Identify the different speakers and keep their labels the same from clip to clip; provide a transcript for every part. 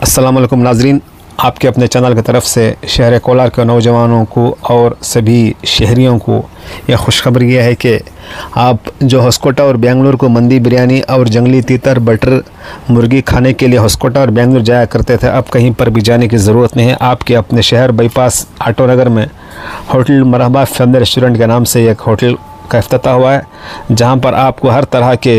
Speaker 1: अस्सलाम वालेकुम नाजरीन, आपके अपने चैनल की तरफ से शहर कोलार के नौजवानों को और सभी शहरियों को यह खुशखबरी है कि आप जो हॉस्कोटा और बेंगलुरु को मंदी बिरयानी और जंगली तीतर बटर मुर्गी खाने के लिए हॉस्कोटा और बेंगलुरु जाया करते थे, अब कहीं पर भी जाने की ज़रूरत नहीं है। आपके अपने शहर बाईपास आटो नगर में होटल मरहबा फैमिली रेस्टोरेंट के नाम से एक होटल का इफ्तिताह हुआ है, जहाँ पर आपको हर तरह के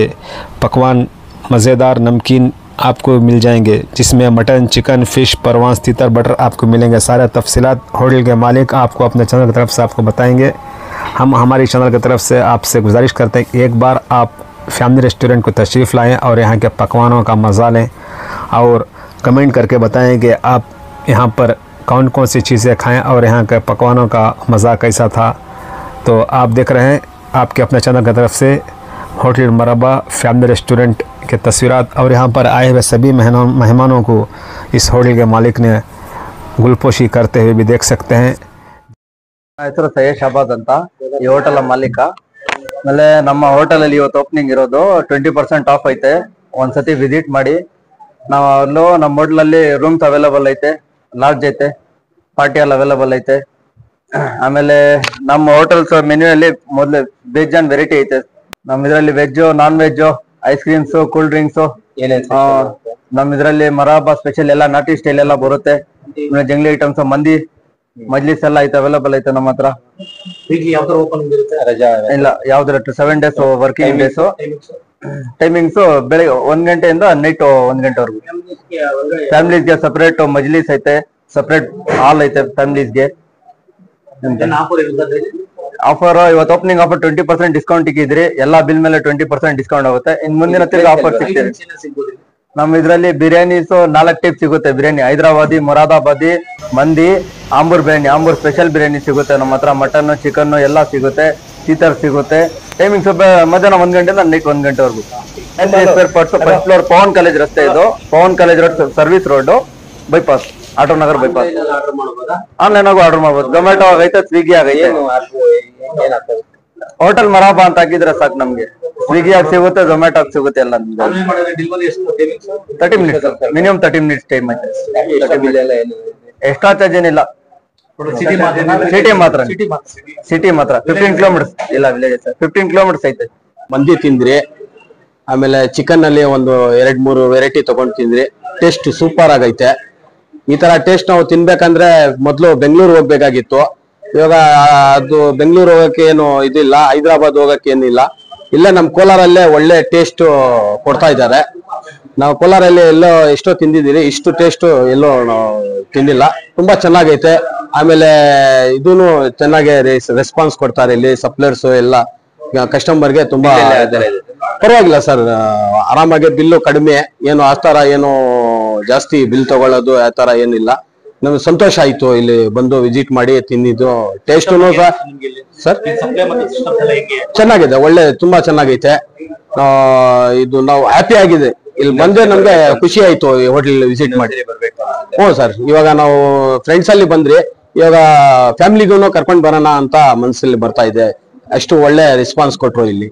Speaker 1: पकवान मज़ेदार नमकीन आपको मिल जाएंगे, जिसमें मटन, चिकन, फ़िश, परवांस, तीतर, बटर आपको मिलेंगे। सारे तफसीलात होटल के मालिक आपको अपने चैनल की तरफ से आपको बताएंगे। हम हमारी चैनल की तरफ से आपसे गुजारिश करते हैं कि एक बार आप फैमिली रेस्टोरेंट को तशरीफ़ लाएं और यहाँ के पकवानों का मज़ा लें और कमेंट करके बताएं कि आप यहाँ पर कौन कौन सी चीज़ें खाएँ और यहाँ के पकवानों का मज़ा कैसा था। तो आप देख रहे हैं आपके अपने चैनल की तरफ से होटल मरहबा फैमिली रेस्टोरेंट के तस्वीरात, और यहाँ पर आए हुए सभी मेहमानों को इस होटल के मालिक ने गुलपोशी करते हुए भी देख सकते हैं।
Speaker 2: ಹೆಸರು ಸಯ್ಯದ್ ಶಾಬಾದ್ ಅಂತ, ಈ ಹೋಟೆಲ್ ಮಾಲೀಕ. ಆಮೇಲೆ ನಮ್ಮ ಹೋಟೆಲ್ ಅಲ್ಲಿ ಇವತ್ತು ಓಪನಿಂಗ್ ಇರೋದು 20% ಆಫ್ ಐತೆ. ಒಂದ್ಸತಿ ವಿಸಿಟ್ ಮಾಡಿ. ನಾವು ಅಲ್ಲೂ ನಮ್ಮ ಹೋಟೆಲ್ ಅಲ್ಲಿ ರೂಮ್ಸ್ ಅವೈಲೇಬಲ್ ಐತೆ, ಲಾಡ್ಜ್ ಐತೆ, ಪಾರ್ಟಿ ಹಾಲ್ ಅವೈಲೇಬಲ್ ಐತೆ. ಆಮೇಲೆ ನಮ್ಮ ಹೋಟೆಲ್ಸ್ ಮೆನ್ಯೂ ಅಲ್ಲಿ ಮೊದಲು ವೆಜ್ ಅಂಡ್ ವೆರೈಟಿ ಐತೆ. ನಮ್ಮ ಇದರಲ್ಲಿ veg, non veg, ice creams, cool drinks, ನಮ್ಮ ಇದರಲ್ಲಿ ಮರಾಬಾ ಸ್ಪೆಷಲ್ ಎಲ್ಲ ನಾಟಿ ಸ್ಟೈಲ್ ಎಲ್ಲ ಬರುತ್ತೆ. ಜಂಗ್ಲಿ ಐಟಮ್ಸ್, ಮಂದಿ, ಮಜ್ಲಿಸ್ ಎಲ್ಲ ಐತೆ, ಅವೈಲೇಬಲ್ ಐತೆ ನಮ್ಮ ಹತ್ರ. ಇಲ್ಲ, ಯಾವ್ದ್ರ 7 days ವರ್ಕಿಂಗ್ ಡೇಸ್. ಟೈಮಿಂಗ್ಸ್ ಬೆಳಿಗ್ಗೆ 1 ಗಂಟೆಯಿಂದ ನೈಟ್ 1 ಗಂಟೆವರೆಗೂ. ಫ್ಯಾಮಿಲೀಸ್ಗೆ ಸಪರೇಟ್ ಮಜ್ಲಿಸ್ ಐತೆ, ಸಪರೇಟ್ ಹಾಲ್ ಐತೆ ಫ್ಯಾಮಿಲೀಸ್ಗೆ. ಆಫರ್ ಇವತ್ತು ಓಪನಿಂಗ್ ಆಫರ್ 20% ಡಿಸ್ಕೌಂಟ್ ಇಕ್ಕಿದ್ರಿ. ಎಲ್ಲಾ ಬಿಲ್ ಮೇಲೆ 20% ಡಿಸ್ಕೌಂಟ್ ಆಗುತ್ತೆ. ಇನ್ ಮುಂದಿನ ತಿರ್ಗಿ ಆಫರ್ ಸಿಗ್ತದೆ. ನಮ್ಮ ಇದ್ರಲ್ಲಿ ಬಿರಿಯಾನೀಸ್ 4 ಟೈಪ್ ಸಿಗುತ್ತೆ. ಬಿರಿಯಾನಿ ಹೈದರಾಬಾದಿ, ಮೊರಾದಾಬಾದಿ, ಮಂದಿ, ಆಂಬೂರ್ ಬಿರಿಯಾನಿ, ಆಂಬೂರ್ ಸ್ಪೆಷಲ್ ಬಿರಿಯಾನಿ ಸಿಗುತ್ತೆ ನಮ್ಮ ಹತ್ರ. ಮಟನ್, ಚಿಕನ್ ಎಲ್ಲ ಸಿಗುತ್ತೆ, ತೀತರ್ ಸಿಗುತ್ತೆ. ಟೈಮಿಂಗ್ಸ್ ಮಧ್ಯಾಹ್ನ 1 ಗಂಟೆಯಿಂದ ನೈಟ್ 1 ಗಂಟೆವರೆಗೂ. ಫಸ್ಟ್ ಫ್ಲೋರ್ ಪವನ್ ಕಾಲೇಜ್ ರಸ್ತೆ ಇದು. Pavan college road, service road, bypass, auto Nagar bypass. Online ಆಗು ಆರ್ಡರ್ ಮಾಡ್ಬೋದು. ಝೊಮ್ಯಾಟೊ ಆಗೈತೆ, ಸ್ವಿಗ್ಗಿ ಆಗೈತೆ. ಹೋಟೆಲ್ ಮರಾಬಾ ಅಂತ ಹಾಕಿದ್ರೆ ಸಾಕು, ನಮ್ಗೆ ಸ್ವಿಗ್ಗಿ ಆಗಿ ಸಿಗುತ್ತೆ, ಝೊಮ್ಯಾಟೊ ಆಗಿ ಸಿಗುತ್ತೆ ಎಲ್ಲ. 30 ಮಿನಿಟ್ಸ್, ಮಿನಿಮಮ್ 30 ಮಿನಿಟ್ಸ್ ಟೈಮ್ ಐತೆ. ಎಕ್ಸ್ಟ್ರಾ ಚಾರ್ಜ್ ಏನಿಲ್ಲ. ಸಿಟಿ ಮಾತ್ರ 15 ಕಿಲೋಮೀಟರ್ಸ್ ಇಲ್ಲ, ವಿಲೇಜ್ 15 ಕಿಲೋಮೀಟರ್ಸ್ ಐತೆ.
Speaker 3: ಮಂದಿ ತಿಂದ್ರಿ, ಆಮೇಲೆ ಚಿಕನ್ ಅಲ್ಲಿ ಒಂದು 2-3 ವೆರೈಟಿ ತಗೊಂಡ್ ತಿಂದ್ರಿ. ಟೇಸ್ಟ್ ಸೂಪರ್ ಆಗೈತೆ. ಈ ತರ ಟೇಸ್ಟ್ ನಾವು ತಿನ್ಬೇಕಂದ್ರೆ ಮೊದ್ಲು ಬೆಂಗಳೂರು ಹೋಗ್ಬೇಕಾಗಿತ್ತು. ಇವಾಗ ಅದು ಬೆಂಗಳೂರು ಹೋಗಕ್ಕೆ ಏನು ಇದಿಲ್ಲ, ಹೈದರಾಬಾದ್ ಹೋಗಕ್ಕೆ ಏನಿಲ್ಲ. ಇಲ್ಲೇ ನಮ್ ಕೋಲಾರಲ್ಲೇ ಒಳ್ಳೆ ಟೇಸ್ಟ್ ಕೊಡ್ತಾ ಇದ್ದಾರೆ. ನಾವು ಕೋಲಾರಲ್ಲಿ ಎಲ್ಲೋ ಎಷ್ಟೋ ತಿಂದಿದ್ದೀರಿ, ಇಷ್ಟು ಟೇಸ್ಟ್ ಎಲ್ಲೋ ತಿಂದಿಲ್ಲ. ತುಂಬಾ ಚೆನ್ನಾಗೈತೆ. ಆಮೇಲೆ ಇದೂನು ಚೆನ್ನಾಗಿ ರೆಸ್ಪಾನ್ಸ್ ಕೊಡ್ತಾರೆ ಇಲ್ಲಿ ಸಪ್ಲೈರ್ಸ್ ಎಲ್ಲ. ಕಸ್ಟಮರ್ಗೆ ತುಂಬಾ ಪರವಾಗಿಲ್ಲ ಸರ್, ಆರಾಮಾಗಿ ಬಿಲ್ಲು ಕಡಿಮೆ, ಏನು ಆ ತರ ಏನು ಜಾಸ್ತಿ ಬಿಲ್ ತಗೊಳ್ಳೋದು ಆ ತರ ಏನಿಲ್ಲ. ನಮ್ಗೆ ಸಂತೋಷ ಆಯ್ತು ಇಲ್ಲಿ ಬಂದು ವಿಸಿಟ್ ಮಾಡಿ ತಿಂದಿದ್ದು. ಟೇಸ್ಟ್ ಸರ್ ಚೆನ್ನಾಗಿದೆ, ಒಳ್ಳೆ ತುಂಬಾ ಚೆನ್ನಾಗೈತೆ. ಇದು ನಾವು ಹ್ಯಾಪಿ ಆಗಿದೆ ಇಲ್ಲಿ ಬಂದ್ರೆ, ನಮ್ಗೆ ಖುಷಿ ಆಯ್ತು ಈ ಹೋಟೆಲ್ ವಿಸಿಟ್ ಮಾಡಿ. ಹ್ಞೂ ಸರ್, ಇವಾಗ ನಾವು ಫ್ರೆಂಡ್ಸ್ ಅಲ್ಲಿ ಬಂದ್ರಿ, ಇವಾಗ ಫ್ಯಾಮಿಲಿಗೂ ಕರ್ಕೊಂಡ್ ಬರೋಣ ಅಂತ ಮನಸ್ಸಲ್ಲಿ ಬರ್ತಾ ಇದೆ. ಅಷ್ಟು ಒಳ್ಳೆ ರೆಸ್ಪಾನ್ಸ್ ಕೊಟ್ರು ಇಲ್ಲಿ.